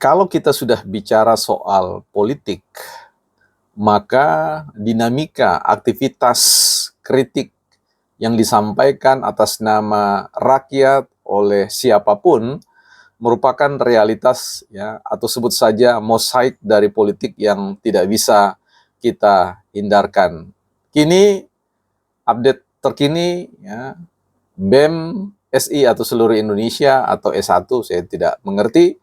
Kalau kita sudah bicara soal politik, maka dinamika aktivitas kritik yang disampaikan atas nama rakyat oleh siapapun merupakan realitas ya atau sebut saja mosaik dari politik yang tidak bisa kita hindarkan. Kini update terkini ya, BEM SI atau seluruh Indonesia atau S1 saya tidak mengerti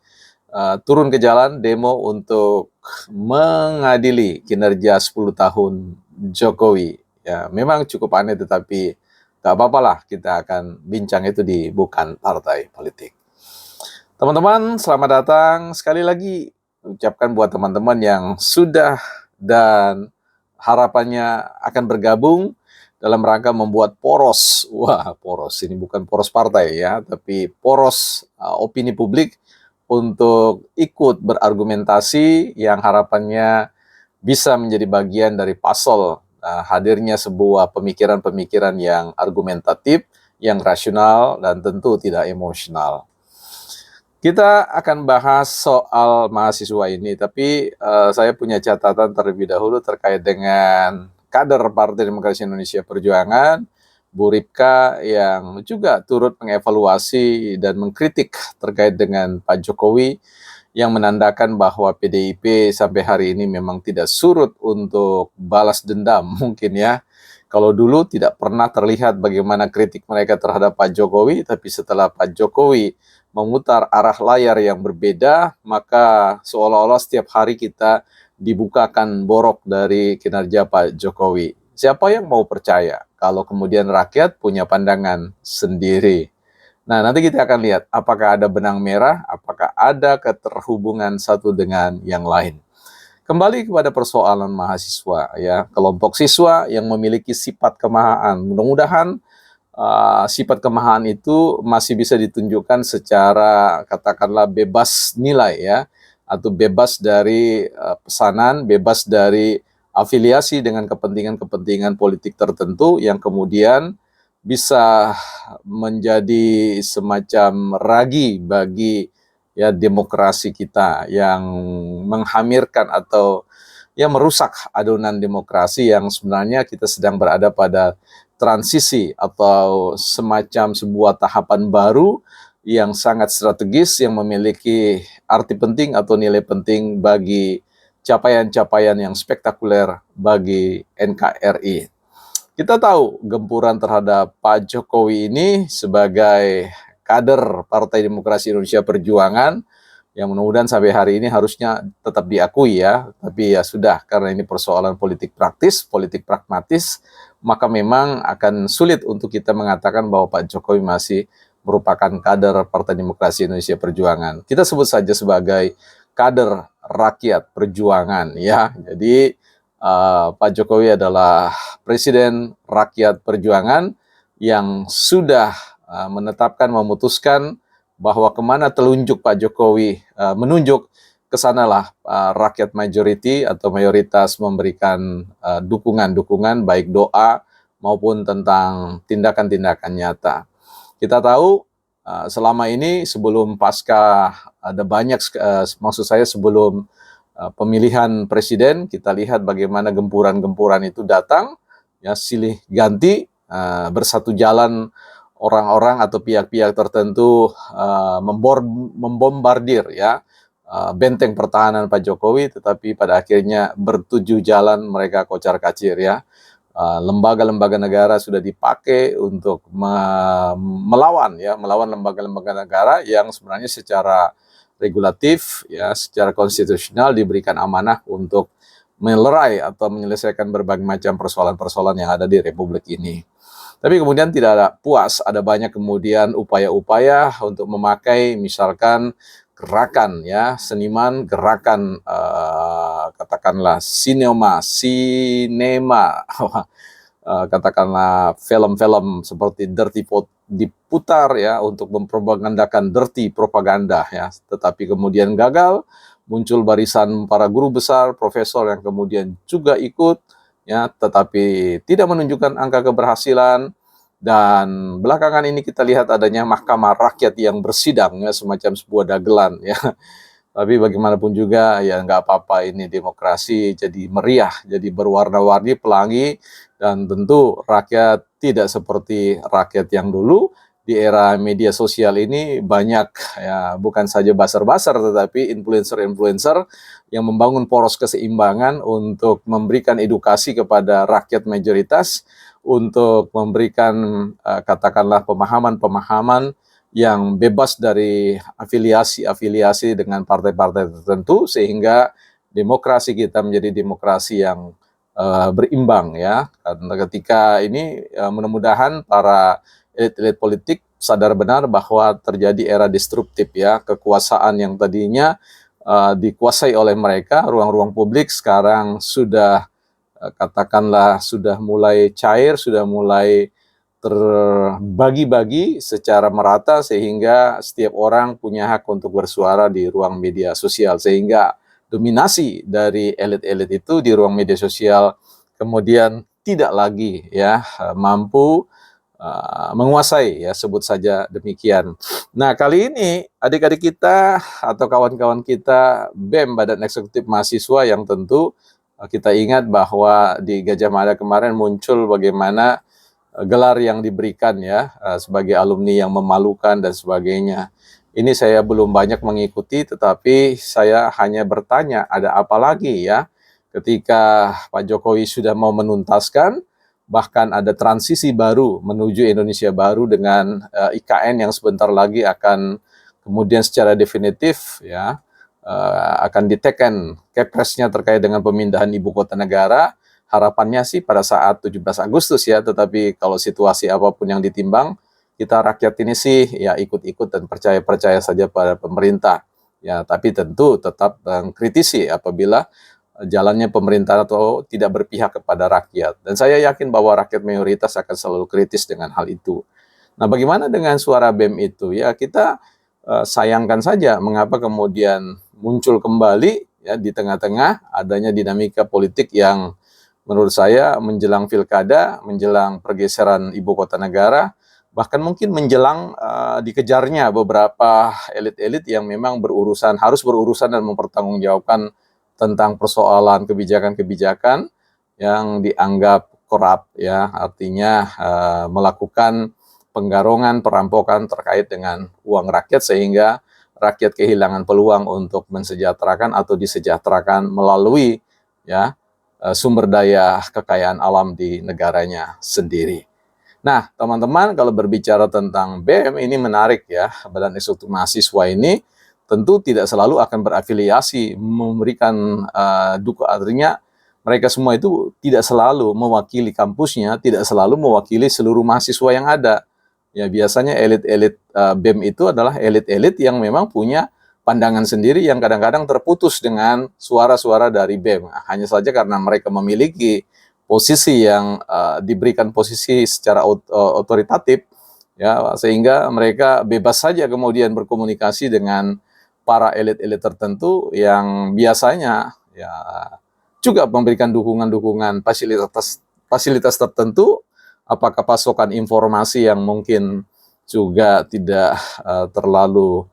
turun ke jalan demo untuk mengadili kinerja 10 tahun Jokowi. Ya, memang cukup aneh tetapi gak apa-apa lah, kita akan bincang itu di Bukan Partai Politik. Teman-teman, selamat datang. Sekali lagi ucapkan buat teman-teman yang sudah dan harapannya akan bergabung dalam rangka membuat poros. Wah, poros ini bukan poros partai ya, tapi poros opini publik untuk ikut berargumentasi yang harapannya bisa menjadi bagian dari puzzle hadirnya sebuah pemikiran-pemikiran yang argumentatif, yang rasional, dan tentu tidak emosional. Kita akan bahas soal mahasiswa ini, tapi saya punya catatan terlebih dahulu terkait dengan kader Partai Demokrasi Indonesia Perjuangan, Bu Ripka, yang juga turut mengevaluasi dan mengkritik terkait dengan Pak Jokowi, yang menandakan bahwa PDIP sampai hari ini memang tidak surut untuk balas dendam mungkin ya. Kalau dulu tidak pernah terlihat bagaimana kritik mereka terhadap Pak Jokowi, tapi setelah Pak Jokowi memutar arah layar yang berbeda, maka seolah-olah setiap hari kita dibukakan borok dari kinerja Pak Jokowi. Siapa yang mau percaya kalau kemudian rakyat punya pandangan sendiri? Nah, nanti kita akan lihat apakah ada benang merah, apakah ada keterhubungan satu dengan yang lain. Kembali kepada persoalan mahasiswa, ya, kelompok siswa yang memiliki sifat kemahaan. Mudah-mudahan sifat kemahaan itu masih bisa ditunjukkan secara katakanlah bebas nilai ya, atau bebas dari pesanan, bebas dari afiliasi dengan kepentingan-kepentingan politik tertentu yang kemudian bisa menjadi semacam ragi bagi ya demokrasi kita, yang menghamirkan atau ya merusak adonan demokrasi yang sebenarnya kita sedang berada pada transisi atau semacam sebuah tahapan baru yang sangat strategis, yang memiliki arti penting atau nilai penting bagi capaian-capaian yang spektakuler bagi NKRI. Kita tahu gempuran terhadap Pak Jokowi ini sebagai kader Partai Demokrasi Indonesia Perjuangan, yang mudah-mudahan sampai hari ini harusnya tetap diakui ya, tapi ya sudah, karena ini persoalan politik praktis, politik pragmatis, maka memang akan sulit untuk kita mengatakan bahwa Pak Jokowi masih merupakan kader Partai Demokrasi Indonesia Perjuangan. Kita sebut saja sebagai kader rakyat perjuangan ya. Jadi Pak Jokowi adalah presiden rakyat perjuangan yang sudah menetapkan, memutuskan bahwa kemana telunjuk Pak Jokowi menunjuk, kesanalah rakyat majority atau mayoritas memberikan dukungan-dukungan baik doa maupun tentang tindakan-tindakan nyata. Kita tahu selama ini sebelum pasca ada banyak, maksud saya sebelum pemilihan presiden, kita lihat bagaimana gempuran-gempuran itu datang, ya silih ganti, bersatu jalan orang-orang atau pihak-pihak tertentu membombardir ya benteng pertahanan Pak Jokowi, tetapi pada akhirnya bertuju jalan mereka kocar-kacir ya. Lembaga-lembaga negara sudah dipakai untuk melawan lembaga-lembaga negara yang sebenarnya secara regulatif ya, secara konstitusional diberikan amanah untuk melerai atau menyelesaikan berbagai macam persoalan-persoalan yang ada di Republik ini. Tapi kemudian tidak ada puas, ada banyak kemudian upaya-upaya untuk memakai misalkan gerakan ya, seniman, gerakan katakanlah sinema katakanlah film-film seperti Dirty diputar ya untuk mempropagandakan dirty propaganda ya, tetapi kemudian gagal. Muncul barisan para guru besar, profesor yang kemudian juga ikut ya, tetapi tidak menunjukkan angka keberhasilan. Dan belakangan ini kita lihat adanya Mahkamah Rakyat yang bersidang ya, semacam sebuah dagelan ya. Tapi bagaimanapun juga ya nggak apa-apa, ini demokrasi jadi meriah, jadi berwarna-warni, pelangi, dan tentu rakyat tidak seperti rakyat yang dulu. Di era media sosial ini banyak ya, bukan saja basar-basar tetapi influencer-influencer yang membangun poros keseimbangan untuk memberikan edukasi kepada rakyat mayoritas, untuk memberikan katakanlah pemahaman-pemahaman yang bebas dari afiliasi-afiliasi dengan partai-partai tertentu, sehingga demokrasi kita menjadi demokrasi yang berimbang ya. Karena ketika ini mudah-mudahan para elit-elit politik sadar benar bahwa terjadi era destruktif ya, kekuasaan yang tadinya dikuasai oleh mereka, ruang-ruang publik sekarang sudah katakanlah sudah mulai cair, sudah mulai terbagi-bagi secara merata, sehingga setiap orang punya hak untuk bersuara di ruang media sosial, sehingga dominasi dari elit-elit itu di ruang media sosial kemudian tidak lagi ya mampu menguasai ya, sebut saja demikian. Nah, kali ini adik-adik kita atau kawan-kawan kita BEM, Badan Eksekutif Mahasiswa, yang tentu kita ingat bahwa di Gajah Mada kemarin muncul bagaimana gelar yang diberikan ya sebagai alumni yang memalukan dan sebagainya. Ini saya belum banyak mengikuti, tetapi saya hanya bertanya, ada apa lagi ya ketika Pak Jokowi sudah mau menuntaskan, bahkan ada transisi baru menuju Indonesia baru dengan IKN yang sebentar lagi akan kemudian secara definitif ya akan diteken Kepresnya terkait dengan pemindahan ibu kota negara. Harapannya sih pada saat 17 Agustus ya, tetapi kalau situasi apapun yang ditimbang, kita rakyat ini sih ya ikut-ikut dan percaya-percaya saja pada pemerintah. Ya, tapi tentu tetap kritisi apabila jalannya pemerintah atau tidak berpihak kepada rakyat. Dan saya yakin bahwa rakyat mayoritas akan selalu kritis dengan hal itu. Nah, bagaimana dengan suara BEM itu? Ya, kita sayangkan saja mengapa kemudian muncul kembali ya di tengah-tengah adanya dinamika politik yang menurut saya menjelang pilkada, menjelang pergeseran ibu kota negara, bahkan mungkin menjelang dikejarnya beberapa elit-elit yang memang harus berurusan dan mempertanggungjawabkan tentang persoalan kebijakan-kebijakan yang dianggap korup ya, artinya melakukan penggarongan, perampokan terkait dengan uang rakyat, sehingga rakyat kehilangan peluang untuk mensejahterakan atau disejahterakan melalui ya sumber daya kekayaan alam di negaranya sendiri. Nah, teman-teman, kalau berbicara tentang BEM ini menarik ya. Badan Eksekutif Mahasiswa ini tentu tidak selalu akan berafiliasi, memberikan artinya mereka semua itu tidak selalu mewakili kampusnya, tidak selalu mewakili seluruh mahasiswa yang ada. Ya, biasanya elit-elit BEM itu adalah elit-elit yang memang punya pandangan sendiri yang kadang-kadang terputus dengan suara-suara dari BEM. Hanya saja karena mereka memiliki posisi yang diberikan posisi secara otoritatif, ya, sehingga mereka bebas saja kemudian berkomunikasi dengan para elit-elit tertentu yang biasanya ya juga memberikan dukungan-dukungan fasilitas tertentu, apakah pasokan informasi yang mungkin juga tidak terlalu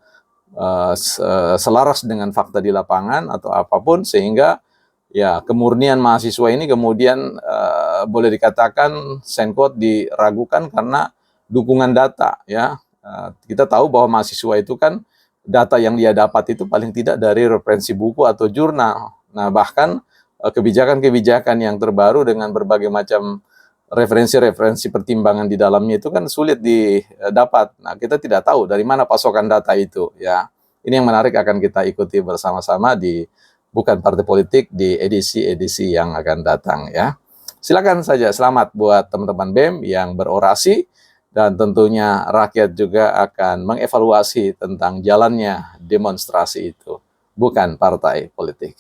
selaras dengan fakta di lapangan atau apapun, sehingga ya kemurnian mahasiswa ini kemudian boleh dikatakan sengkot diragukan karena dukungan data ya. Kita tahu bahwa mahasiswa itu kan data yang dia dapat itu paling tidak dari referensi buku atau jurnal. Nah, bahkan kebijakan-kebijakan yang terbaru dengan berbagai macam referensi-referensi pertimbangan di dalamnya itu kan sulit didapat. Nah, kita tidak tahu dari mana pasokan data itu ya. Ini yang menarik, akan kita ikuti bersama-sama di Bukan Partai Politik di edisi-edisi yang akan datang ya. Silakan saja, selamat buat teman-teman BEM yang berorasi, dan tentunya rakyat juga akan mengevaluasi tentang jalannya demonstrasi itu. Bukan Partai Politik.